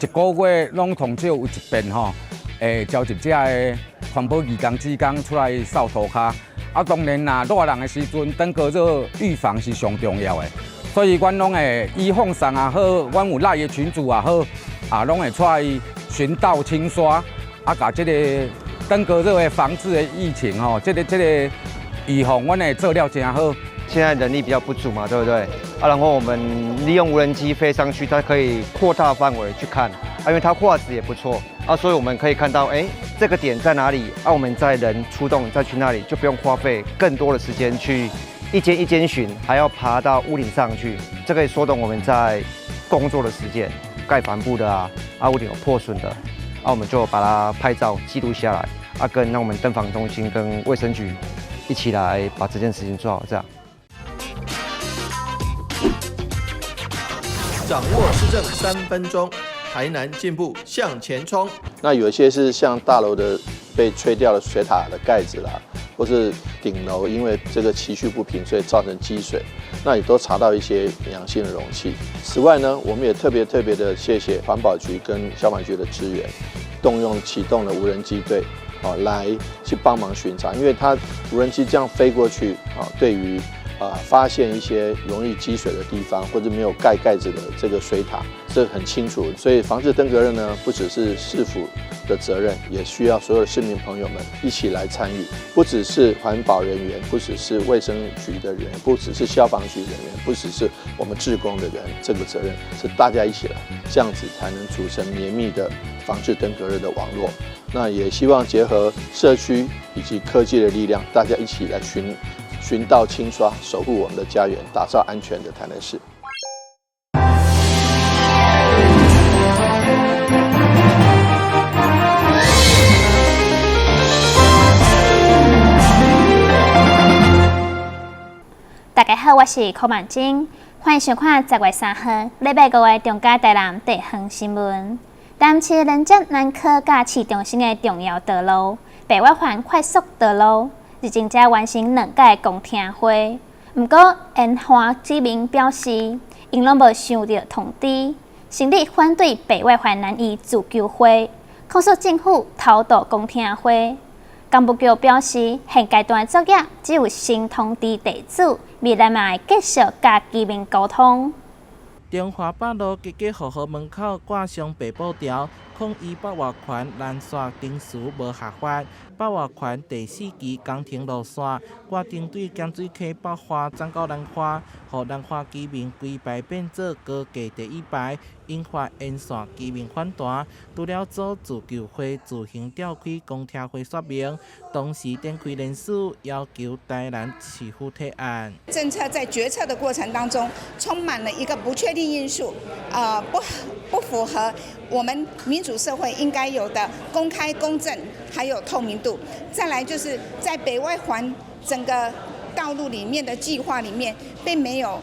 一个月拢同少有一遍吼，召集这个环保义工职工出来扫涂骹。啊，当然啦，热人的时阵，登革热预防是上重要的，所以阮拢会以放送也好，阮有赖的群组也好，啊，拢会出来巡道清刷，啊，甲这个登革热的防治的疫情吼，这个预防，阮会做了真好。现在人力比较不足嘛，对不对？啊，然后我们利用无人机飞上去，它可以扩大范围去看，啊，因为它画质也不错，啊，所以我们可以看到，这个点在哪里？啊，我们再人出动再去那里，就不用花费更多的时间去一间一间巡，还要爬到屋顶上去，这可以缩短我们在工作的时间。盖帆布的啊，屋顶有破损的，啊，我们就把它拍照记录下来，啊，跟我们登访中心跟卫生局一起来把这件事情做好，这样。掌握市政3分钟，台南进步向前冲。那有一些是像大楼的被吹掉的水塔的盖子啦，或是顶楼因为这个期序不平，所以造成积水，那也都查到一些营养性的容器。此外呢，我们也特别的谢谢环保局跟消防局的支援，启动了无人机队，来去帮忙巡查，因为它无人机这样飞过去，对于发现一些容易积水的地方，或者没有盖子的这个水塔，这很清楚。所以防治登革热呢，不只是市府的责任，也需要所有的市民朋友们一起来参与。不只是环保人员，不只是卫生局的人员，不只是消防局人员，不只是我们志工的人，这个责任是大家一起来，这样子才能组成绵密的防治登革热的网络。那也希望结合社区以及科技的力量，大家一起来巡道清刷，守护我们的家园，打造安全的台南市。大家好，我是柯曼晶，欢迎收看10月3号礼拜5的中嘉台南地方新闻。台市连接南科甲市中心的重要道路北外环快速道路。日前才完成2届公听会，不过延华居民表示，因拢无想到通知，成立反对北外环南移自救会，控诉政府偷渡公听会。干部局表示，现阶段作业只有先通知地主，未来嘛会继续甲居民沟通。中华北路吉吉户户门口挂上白布条，抗议北外环拦线定时无合法。北外环第4期工程路线，挂针对咸水溪爆发涨到南华，互南华居民规排变做高架第1排，引发沿线居民反弹。除了组自救会自行召开公听会说明，同时展开联署，要求台南市府提案。政策在决策的过程当中，充满了一个不确定因素，不符合我们民主社会应该有的公开、公正还有透明度。再来就是在北外环整个道路里面的计划里面，并没有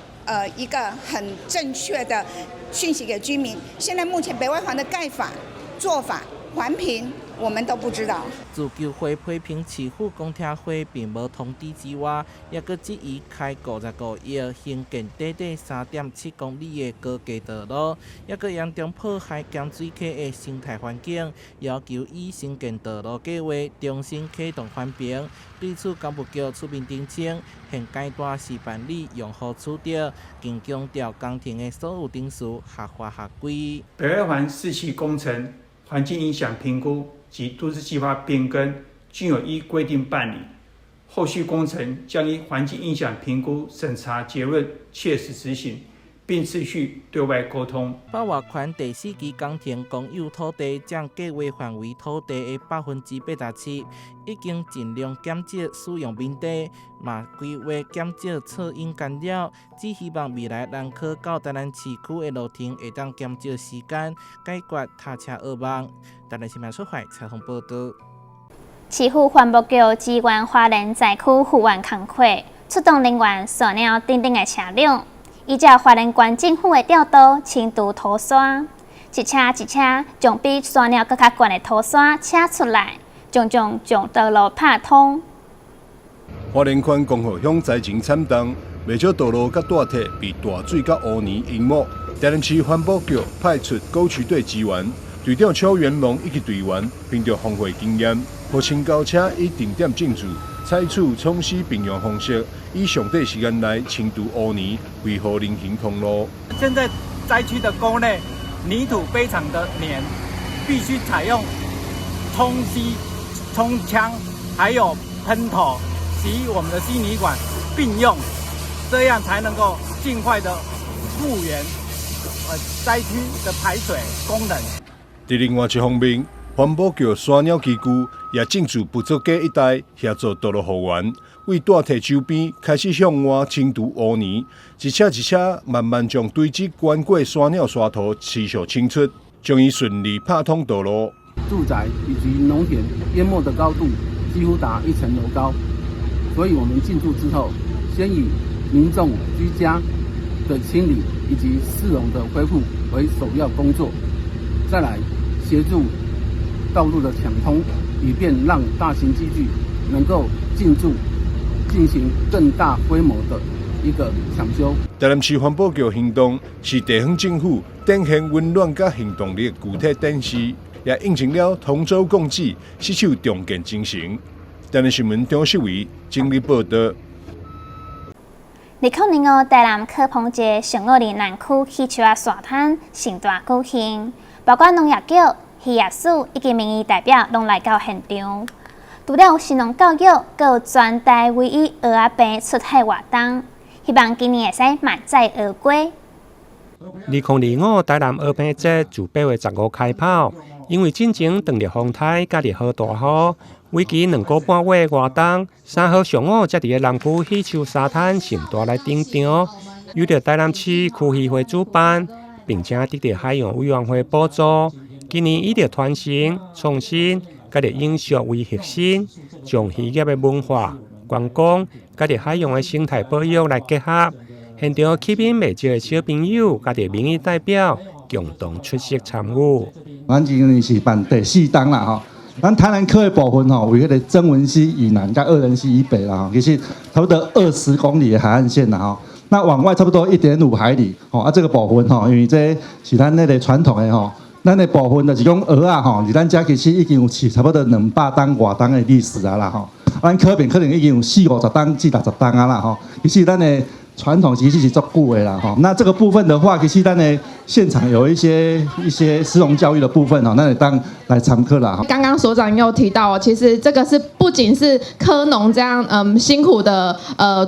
一个很正确的讯息给居民。现在目前北外环的盖法、做法、环评，我们都不知道。自救会批评市府公听会并无通知之外，也阁质疑开55亿兴建短3.7公里的高架道路，也阁严重破坏咸水溪的生态环境，要求以新建道路计划重新启动环评。对此，干部局出面澄清，现阶段是办理用户处理，更强调工程的所有程序合法合规。北外环4期工程环境影响评估及都市计划变更均有依规定办理，后续工程将依环境影响评估审查结论切实执行，并持续对外沟通。北外环第4期工程公有土地占计划范围土地的87%，已经尽量减少使用面地，嘛规划减少噪音干扰，只希望未来人口到台南市区的路程会当减少时间，解决踏车噩梦。台南新闻出海采访报道。市府环保局支援花莲在区护岸工课，出动人员扫描等等的车辆，依照花莲县政府的调度，清除土沙，一车一车将比沙料更较悬的土沙车出来，将道路拍通。花莲县公路乡财前参动，未少道路甲大体被大水甲污泥淹没。台南市环保局派出沟渠队支援，队长邱元龙以及队员凭着丰富经验，和清交车以定点进驻，采取冲洗并用方式，以上短时间内清除污泥，恢复人行通路。现在灾区的沟内泥土非常的黏，必须采用冲吸、冲枪，还有喷头及我们的吸泥管并用，这样才能够尽快的复原灾区的排水功能。在另外一方面，环保局山鸟基区也进驻不足街一带协助道路复原，为大堤周边开始向外清除污泥，一车一车慢慢将堆积关过山鸟沙土持续清出，将伊顺利拍通道路。住宅以及农田淹没的高度几乎达1层楼高，所以我们进驻之后，先以民众居家的清理以及市容的恢复为首要工作，再来协助道路的抢通，以便让大型机具能够进驻，进行更大规模的一个抢修。台南市环保局行动是地方政府展现温暖甲行动力的具体展示，也印证了同舟共济、携手共建精神。台南新闻张世伟整理报道。2005台南科鹏节上午里南区气球沙滩盛大举行，包括农业局、渔业署以及民意代表拢来到现场。除了新农教育，还有专带唯一蚵仔病出海活动，希望今年会使满载而归。2025台南蚵仔节自8月15开跑，因为进前长日风台加日好大雨。为期2个半月的活动，3号上午才伫个南区气球沙滩盛大来登场，由着台南市区议会主办，并且得到海洋委员会补助。今年以着传承、创新，甲着永续为核心，将渔业的文化、观光，甲着海洋的生态保育来结合。现场吸引未少的小朋友，甲着民意代表共同出席参与。咱今年是办第4档啦吼。咱台南科的部分吼，为迄个曾文溪以南甲二仁溪以北啦，其实差不多20公里的海岸线啦吼。那往外差不多1.5海里吼，这个部分吼，因为这是咱那个传统的吼，咱的部分就是讲蚵仔吼，伫咱遮其实已经有差不多200档外档的历史啊啦吼。咱科边可能已经有40-50档至60档啊啦吼。其实咱的传统其实是足久的啦哈，那这个部分的话，其实咱的现场有一些实农教育的部分哈，那你当来参课啦。刚刚所长又提到，其实这个是不仅是科农这样辛苦的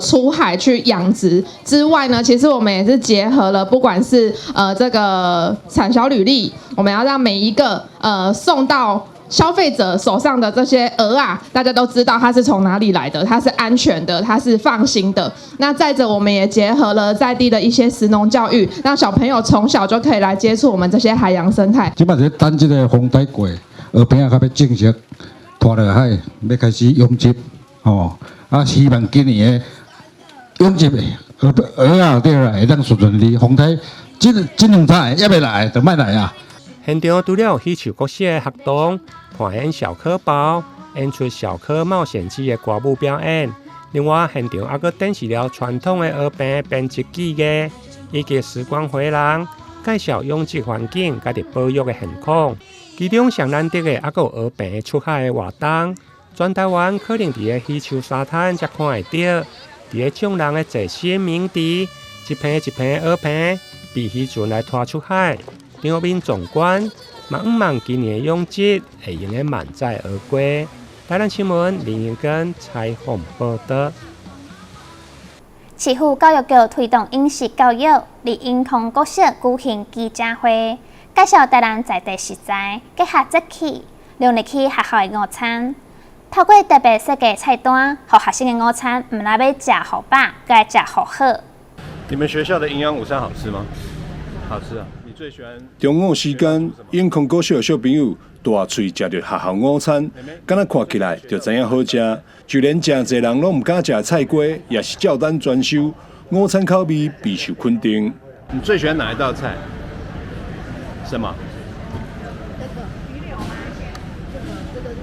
出海去养殖之外呢，其实我们也是结合了不管是这个产销履历，我们要让每一个送到消费者手上的这些蚵仔，大家都知道它是从哪里来的，它是安全的，它是放心的。那再者，我们也结合了在地的一些食农教育，让小朋友从小就可以来接触我们这些海洋生态。即摆是等这个风台过，蚵仔较要正式拖落海，要开始养殖哦。希望今年的养殖的蚵仔对来会当顺利，风台这2场也未来，就莫来啊。现场除了气球各式的活动，看演小科包，演出小科冒险记的歌舞表演。另外，现场还佫展示了传统的蚵饼编织技艺，以及时光回廊，介绍养殖环境甲着保育的现况。其中上难得的还佫有蚵饼出海的活动，全台湾可能伫个气球沙滩才看会到。伫个众人的齐心鸣笛，一片一片蚵饼被渔船来拖出海。场面壮观，嘛毋望今年的养殖会用个满载而归。台南新闻林彦根采访报道。市府教育局推动饮食教育，伫英通国小举行记者会，介绍台南在地食材，结合节气，融入去学校的午餐。透过特别设计菜单，让学生的午餐毋但要食好饱，更要食好好。你们学校的营养午餐好吃吗？好吃啊！中午时间，永康国小的小朋友大喙食着学校午餐，敢若看起来就知影好食。就连真侪人拢唔敢食菜瓜，也是照单全收。午餐口味备受肯定。你最喜欢哪一道菜？什么？鱼柳吗？这个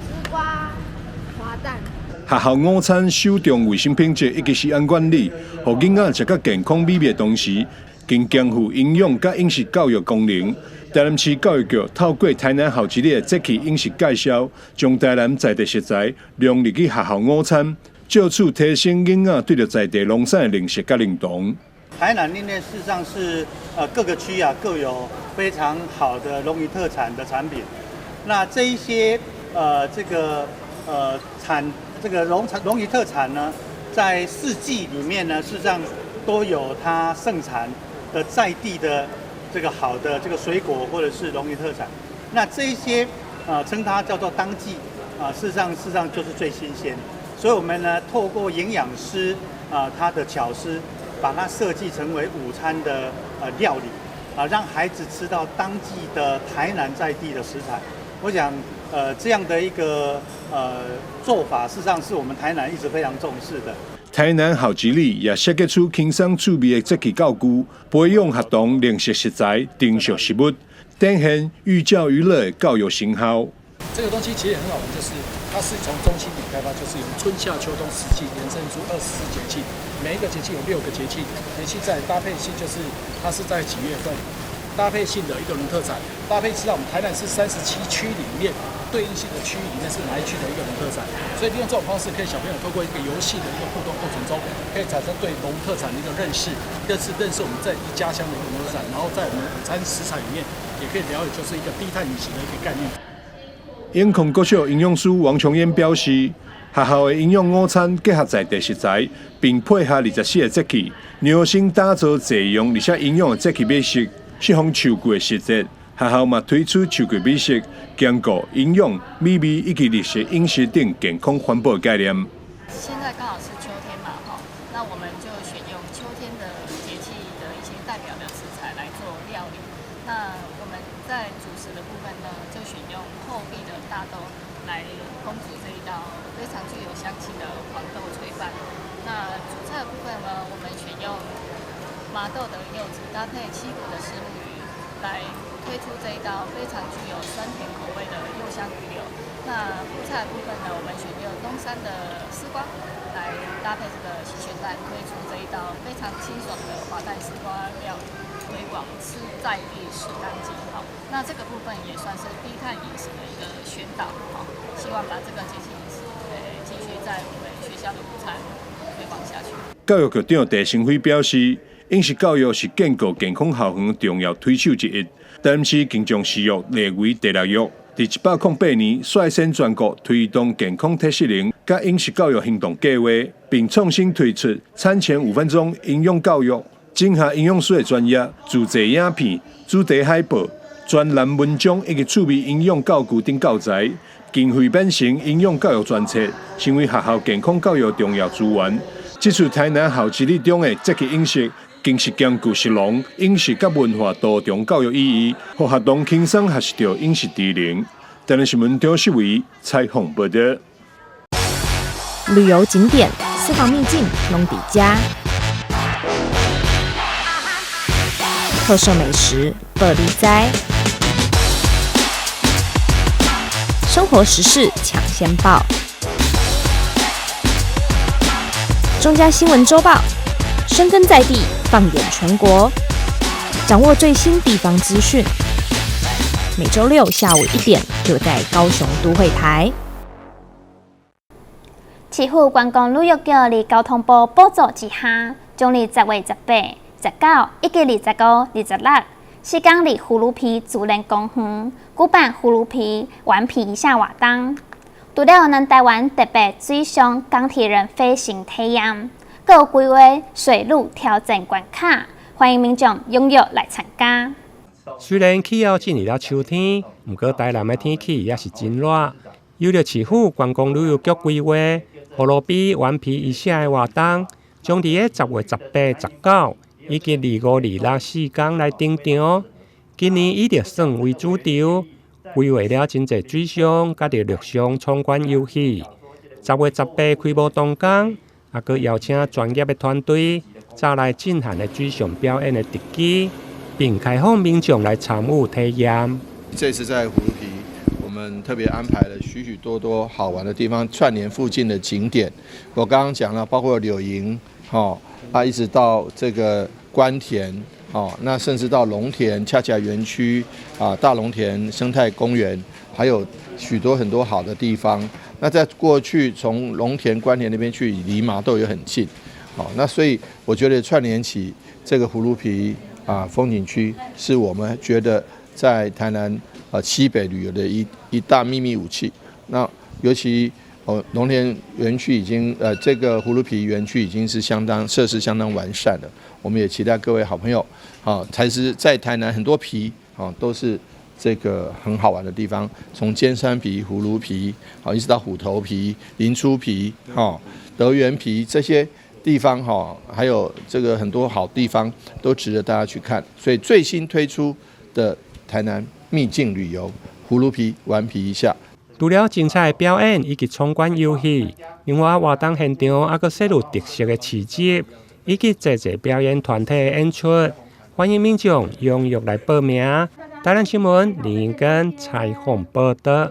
丝瓜滑蛋。学校午餐首重卫生品质以及食安管理，让囡仔食较健康美味的同时，更肩负营养甲饮食教育功能。台南市教育局透过台南校之里的节气饮食介绍，将台南在地食材融入去学校午餐，就此提升囡仔对着在地农产的认识甲认同。台南因为事实上是各个区各有非常好的农渔特产的产品，那这一些农渔特产呢，在四季里面呢，事实上都有它盛产的在地的这个好的这个水果或者是农渔特产，那这一些称它叫做当季事实上就是最新鲜，所以我们呢透过营养师他的巧思，把它设计成为午餐的料理让孩子吃到当季的台南在地的食材。我想这样的一个做法，事实上是我们台南一直非常重视的。台南校之里也设计出轻松趣味的节气教具，培养学童认识食材、珍惜食物，展现寓教于乐的教育成效。这个东西其实也很好玩，就是它是从中心点开发，就是由春夏秋冬四季延伸出24节气，每一个节气有6个节气，节气在搭配性就是它是在几月份，搭配性的一个农特产，搭配知道我们台南是37区里面对应性的区域里面是哪一区的一个农特产，所以利用这种方式，可以小朋友透过一个游戏的一个互动过程中，可以产生对农特产的一个认识，第二次认识我们在家乡的一个农特产，然后在我们午餐食材里面也可以了解就是一个低碳饮食的一个概念。永康国小营养师王琼燕表示，学校的营养午餐结合在地食材，并配合24个节气，量身打造济用而且营养的节气美食。适逢秋季的时节，学校嘛推出秋季美食，兼顾营养、美味以及绿色饮食等健康环保的概念。现在刚好是秋天嘛，那我们就选用秋天的节气的一些代表的食材来做料理。那我们在主食的部分呢，就选用厚壁的大豆来烹煮这一道非常具有香气的黄豆炊饭。那主菜的部分呢，我们选用麻豆的柚子搭配7股的石目鱼来推出这一道非常具有酸甜口味的柚香鱼柳。那副菜的部分呢，我们选用东山的丝瓜来搭配这个洗选蛋，推出这一道非常清爽的滑蛋丝瓜料理，推广吃在地食当季。那这个部分也算是低碳饮食的一个宣导，希望把这个节气饮食继续在我们学校的午餐推广下去。教育局长陈成辉表示，饮食教育是建构健康校园重要推手之一。台南市更将食育列为第6育，在108年率先全国推动健康体适能甲饮食教育行动计划，并创新推出餐前5分钟营养教育，整合营养师的专业、自制影片、主题海报、专栏文章以及趣味营养教具等教材，经费变成营养教育专册，成为学校健康教育重要资源。这次台南校之里中的节气饮食，更是兼具食农、饮食甲文化多重教育意义，让学童轻松学习到饮食知能。台南新闻张世伟采访报道。旅游景点、私房秘境拢底家，特色美食乐力哉，生活时事抢先报。中嘉新闻周报，深耕在地，放眼全国，掌握最新地方资讯。每周6下午1点，就在高雄都会台。市府观光旅游局伫交通部补助之下，将于10月18、19以及25、26，时间伫葫芦皮自然公园举办葫芦皮顽皮下活动。除了咱台湾特别水上钢铁人飞行体验，更有规划水陆挑战关卡，欢迎民众踊跃来参加。虽然气候进入了秋天，不过台南的天气也是真热。有了市府观光旅游局规划，葫芦皮顽皮一下的活动，将伫个10月18、19以及25、26 4天来登场。今年以热耍为主题。规划了真侪水上甲着陆上闯关游戏。10月18开幕当天，也佮邀请专业的团队早来进行的水上表演的特技，并开放民众来参与体验。这次在葫芦皮，我们们特别安排了许许多多好玩的地方，串联附近的景点。我刚刚讲了，包括柳营，一直到这个关田，那甚至到龙田恰恰园区大龙田生态公园，还有许多很多好的地方。那在过去从龙田、关田那边去，离麻豆也很近，那所以我觉得串联起这个葫芦皮风景区，是我们觉得在台南西北旅游的一大秘密武器。那尤其龙田园区已经这个葫芦皮园区已经是设施相当完善了。我们也期待各位好朋友才是在台南很多皮都是这个很好玩的地方，从尖山皮、葫芦皮一直到虎头皮、林出皮德源皮这些地方还有这个很多好地方都值得大家去看。所以最新推出的台南秘境旅游，葫芦皮顽皮一下。除了精彩的表演以及闯关游戏，另外活动现场还佫设有特色的市集，以及侪表演团体的演出，欢迎民众踊跃来报名。台南新闻林英根采访报道。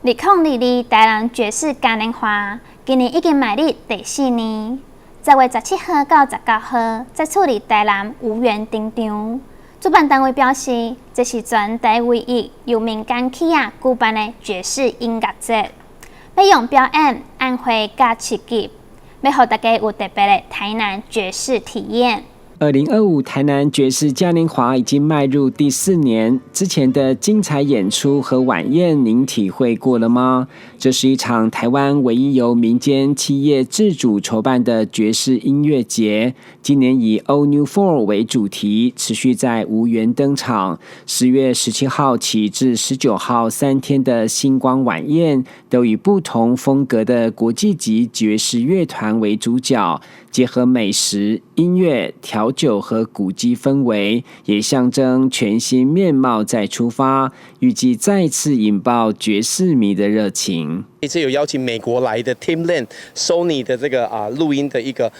2022台南爵士嘉年华今年已经迈入第4年，10月17號到19號再次佇台南吳園登場。主辦單位表示，這是全台唯一由民間企業舉辦的爵士音樂節，要用表演、宴會甲市集，要讓大家有特別的台南爵士體驗。2025台南爵士嘉年华已经迈入第4年，之前的精彩演出和晚宴，您体会过了吗？这是一场台湾唯一由民间企业自主筹办的爵士音乐节，今年以 All New Fall 为主题，持续在吴园登场。10月17号起至19号3天的星光晚宴，都以不同风格的国际级爵士乐团为主角，结合美食、音乐、调酒和古迹氛围，也象征全新面貌再出发，预计再次引爆爵士迷的热情。这次有邀请美国来的 Tim Lin，Sony 的这个录音的一个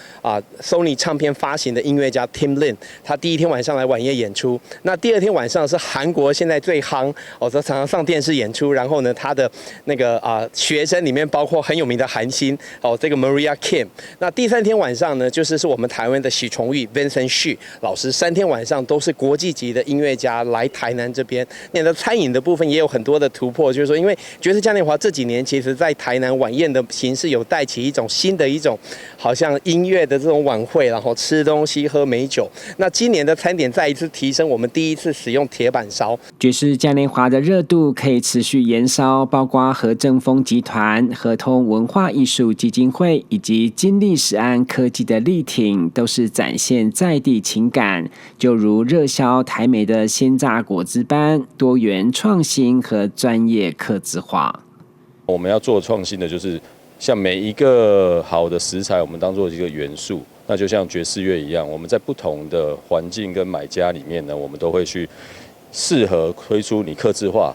Sony 唱片发行的音乐家 Tim Lin， 他第1天晚上来晚夜演出，那第2天晚上是韩国现在最夯他常常上电视演出，然后呢他的那个学生里面包括很有名的韩星这个 Maria Kim， 那第3天晚上呢是我们台湾的许崇玉 Vincent Xu 老师，3天晚上都是国际级的音乐家来台南这边。那的餐饮的部分也有很多的突破，就是说因为爵士嘉年华这几年其实在台南晚宴的形式有带起一种新的一种好像音乐的这种晚会，然后吃东西喝美酒。那今年的餐点再一次提升，我们第1次使用铁板烧。爵士嘉年华的热度可以持续延烧，包括和正丰集团、合通文化艺术基金会以及金利石安科技的力挺，都是展现在地情感，就如热销台美的鲜榨果汁班，多元创新和专业客制化。我们要做创新的就是像每一个好的食材，我们当做一个元素，那就像爵士乐一样，我们在不同的环境跟买家里面呢，我们都会去适合推出你客制化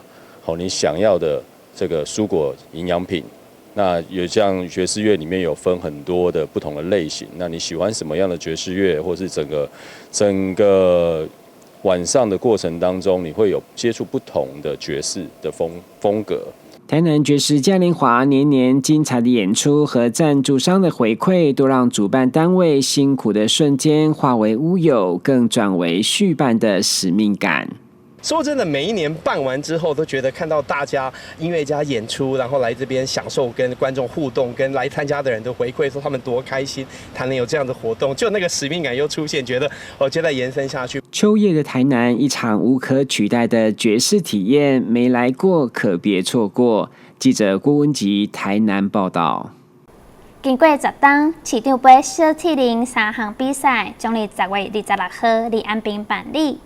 你想要的这个蔬果营养品。那有像爵士乐里面有分很多的不同的类型，那你喜欢什么样的爵士乐，或是整个晚上的过程当中，你会有接触不同的爵士的风格。台南爵士嘉年华年年精彩的演出和赞助商的回馈，都让主办单位辛苦的瞬间化为乌有，更转为续办的使命感。说真的，每一年办完之后，都觉得看到大家音乐家演出，然后来这边享受跟观众互动，跟来参加的人的回馈，说他们多开心，台南有这样的活动，就那个使命感又出现，觉得就在延伸下去。秋夜的台南，一场无可取代的爵士体验，没来过可别错过。记者郭文吉台南报道。经过10天，市长杯小铁人3项比赛将于10月26號伫安平辦理。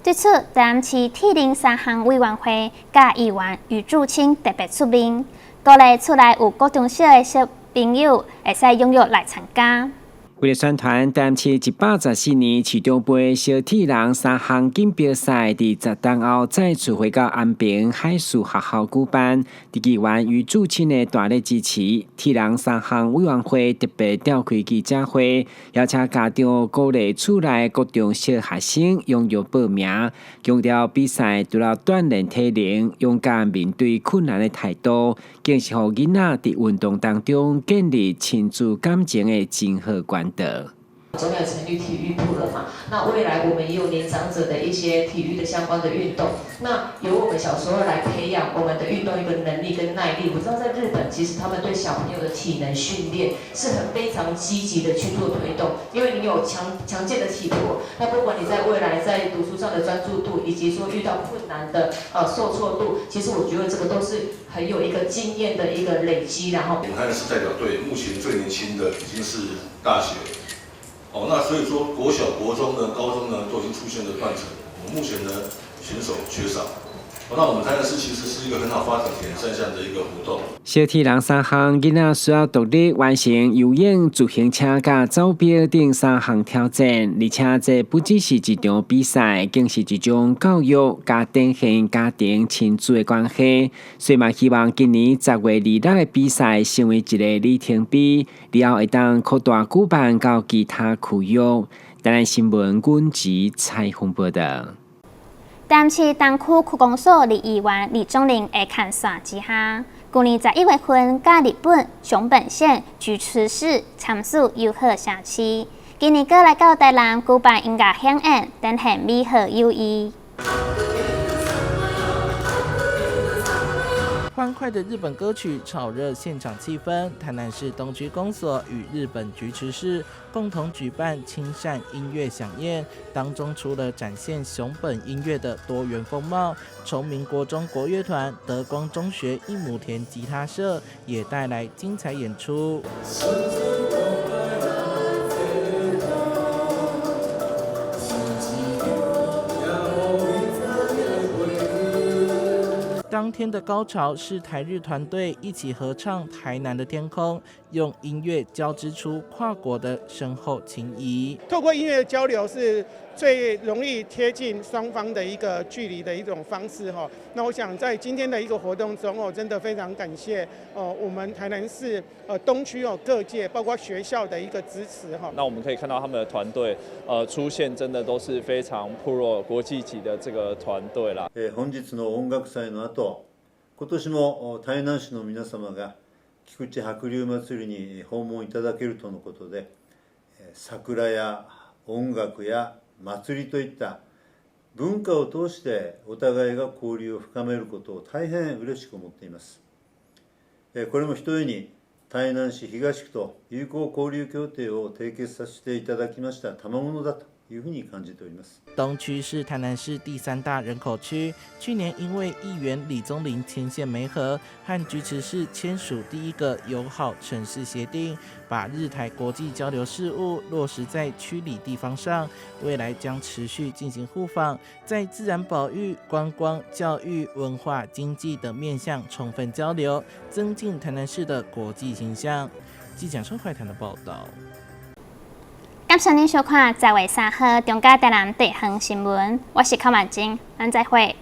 对此，台南市铁人3項委員會甲議員余柱清特別出面，鼓勵厝內有高中小的小朋友會使踴躍來參加。为了宣传台南市114年市长杯小铁人3项锦标赛伫10天后再次回到安平海事学校举办，伫议员与主亲的大力支持，铁人3项委员会特别召开记者会，邀请家长鼓励厝内各中小学生踊跃报名，强调比赛除了锻炼体能，勇敢面对困难的态度，更是让囡仔伫运动当中建立亲子感情的真好管道。中央成立体育部了嘛？那未来我们也有年长者的一些体育的相关的运动，那由我们小时候来培养我们的运动一个能力跟耐力。我知道在日本，其实他们对小朋友的体能训练是非常积极的去做推动，因为你有强健的体魄，那不管你在未来在读书上的专注度，以及说遇到困难的受挫度，其实我觉得这个都是很有一个经验的一个累积。然后，台南市代表队目前最年轻的已经是大学。那所以说国小、国中呢、高中呢都已经出现了断层。我们目前呢选手缺少。那我们台南市其实是一个很好发展田赛项的一个活动。小铁人3项囡仔需要独立完成游泳、自行车甲走标等3项挑战，而且这不只是一场比赛，更是一种教育、加展现家庭亲子的关系。所以嘛，希望今年10月26的比赛成为一个里程碑，以后会当扩大举办到其他区域。台南新闻阮吉采访报道。台南市东区区公所立议员李宗麟的看线之下，去年11月份甲日本熊本县菊池市参署友好城市，今年阁来到台南举办音乐响应，展现美好友谊。欢快的日本歌曲炒热现场气氛。台南市东区公所与日本菊池市共同举办亲善音乐飨宴，当中除了展现熊本音乐的多元风貌，崇明国中国乐团、德光中学一亩田吉他社也带来精彩演出。当天的高潮是台日团队一起合唱《台南的天空》，用音乐交织出跨国的深厚情谊。透过音乐交流是最容易贴近双方的一个距离的一种方式哈。那我想在今天的一个活动中真的非常感谢我们台南市东区各界包括学校的一个支持哈。那我们可以看到他们的团队出现真的都是非常 pro 国际级的这个团队啦。本日の音楽祭の後、今年も台南市の皆様が菊池白龍祭りに訪問いただけるとのことで、桜や音楽や祭りといった文化を通してお互いが交流を深めることを大変嬉しく思っています。これもひとえに台南市東区と友好交流協定を締結させていただきました賜物だというふうに感じております。东区是台南市第3大人口区，去年因为议员李宗麟牵线媒合，和菊池市签署第一个友好城市协定，把日台国际交流事务落实在区里地方上，未来将持续进行互访，在自然保育、观光、教育、文化、经济等面向充分交流，增进台南市的国际形象。记者陈怀谈的报道。感谢您收看10月3号中嘉台南地方新闻，我是柯曼晶，咱再会。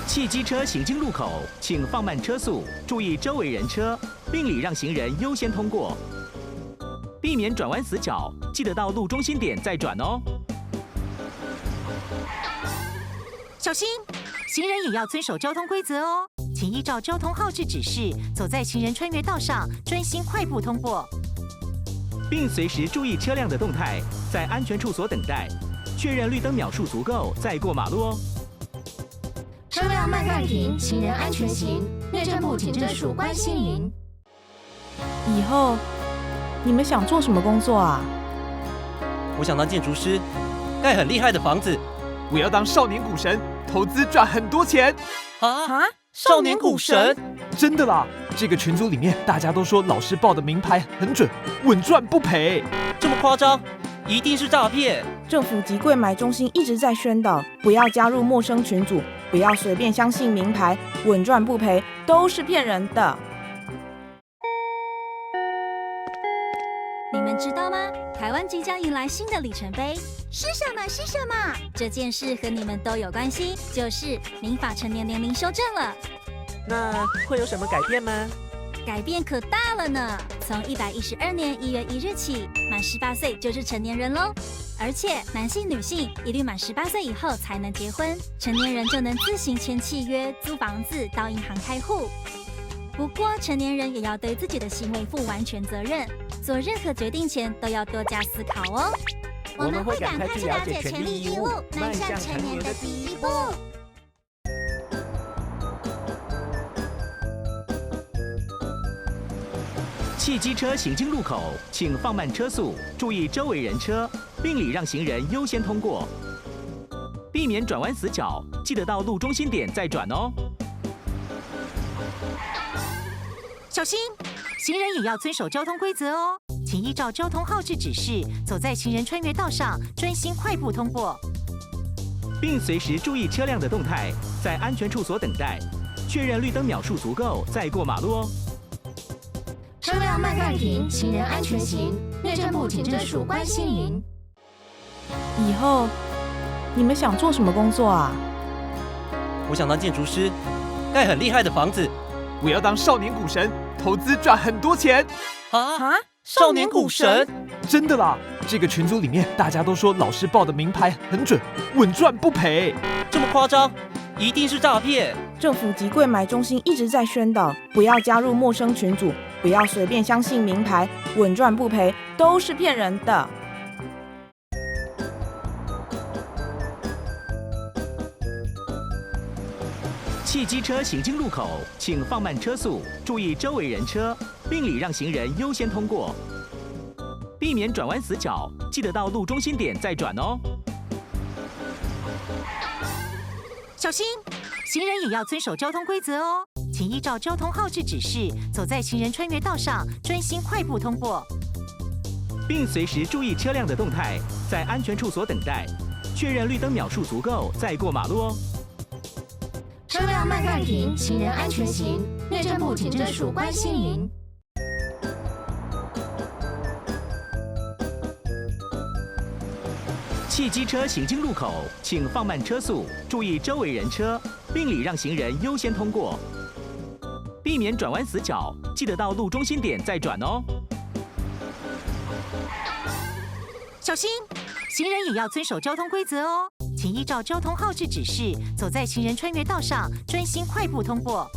汽机车行经路口，请放慢车速，注意周围人车，并礼让行人优先通过，避免转弯死角。记得到路中心点再转哦。小心！行人也要遵守交通规则哦，请依照交通号志指示，走在行人穿越道上，专心快步通过，并随时注意车辆的动态，在安全处所等待，确认绿灯秒数足够再过马路哦。车辆慢慢停，行人安全行。内政部警政署关心您。以后你们想做什么工作啊？我想当建筑师，盖很厉害的房子。我要当少年股神，投资赚很多钱。少年股神？真的啦！这个群组里面大家都说老师报的名牌很准，稳赚不赔。这么夸张？一定是诈骗！政府及柜买中心一直在宣导，不要加入陌生群组，不要随便相信名牌，稳赚不赔都是骗人的。你们知道吗？台湾即将迎来新的里程碑，是什么？是什么？这件事和你们都有关系，就是民法成年年龄修正了。那会有什么改变吗？改变可大了呢！从112年1月1日起，满18岁就是成年人喽。而且男性、女性一律满18岁以后才能结婚，成年人就能自行签契约、租房子、到银行开户。不过，成年人也要对自己的行为负完全责任，做任何决定前都要多加思考哦。我们会赶快去了解权利义务，迈向成年的第一步。汽机车行经路口，请放慢车速，注意周围人车，并礼让行人优先通过，避免转弯死角，记得到路中心点再转哦。小心！行人也要遵守交通规则哦，请依照交通号志指示，走在行人穿越道上，专心快步通过，并随时注意车辆的动态，在安全处所等待，确认绿灯秒数足够再过马路哦。车辆慢慢停，行人安全行。内政部警政署关心您。以后你们想做什么工作啊？我想当建筑师，盖很厉害的房子。我要当少年股神，投资赚很多钱。少年股神？真的啦！这个群组里面大家都说老师报的名牌很准，稳赚不赔。这么夸张？一定是诈骗！政府及柜买中心一直在宣导，不要加入陌生群组，不要随便相信名牌，稳赚不赔都是骗人的。汽机车行经路口，请放慢车速，注意周围人车，并礼让行人优先通过，避免转弯死角，记得到路中心点再转哦。小心！行人也要遵守交通规则哦，请依照交通号志指示，走在行人穿越道上，专心快步通过，并随时注意车辆的动态，在安全处所等待，确认绿灯秒数足够再过马路哦。车辆慢慢停，行人安全行。内政部警政署关心您。汽机车行经路口，请放慢车速，注意周围人车，并礼让行人优先通过，避免转弯死角，记得到路中心点再转哦。小心！行人也要遵守交通规则哦，请依照交通号志指示，走在行人穿越道上，专心快步通过，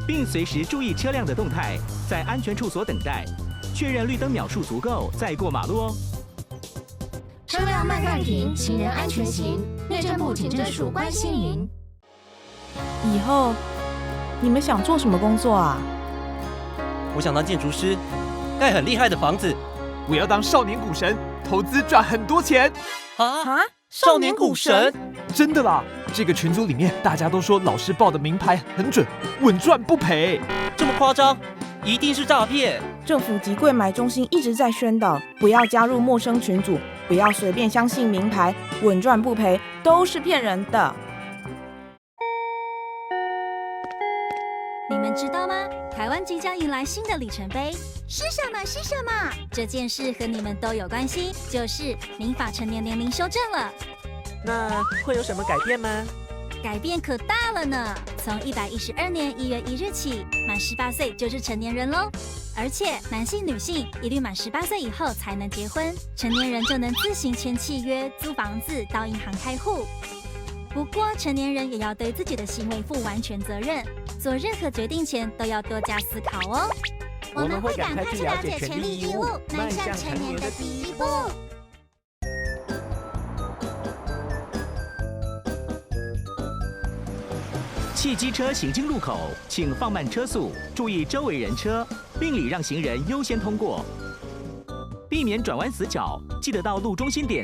并随时注意车辆的动态，在安全处所等待，确认绿灯秒数足够再过马路哦。车辆慢慢停，行人安全行。内政部警政署关心您。以后你们想做什么工作啊？我想当建筑师，盖很厉害的房子。我要当少年股神，投资赚很多钱。少年股神？真的啦！这个群组里面大家都说老师报的名牌很准，稳赚不赔。这么夸张？一定是诈骗！政府及柜买中心一直在宣导，不要加入陌生群组，不要随便相信名牌，稳赚不赔都是骗人的。你们知道吗？台湾即将迎来新的里程碑，是什么？是什么？这件事和你们都有关系，就是民法成年年龄修正了。那会有什么改变吗？改变可大了呢！从112年1月1日起，满18岁就是成年人喽。而且男性、女性一律满18岁以后才能结婚，成年人就能自行签契约、租房子、到银行开户。不过，成年人也要对自己的行为负完全责任，做任何决定前都要多加思考哦。我们会赶快去了解权利义务，迈向成年的第一步。汽机车行经路口，请放慢车速，注意周围人车，并礼让行人优先通过，避免转弯死角。记得到路中心点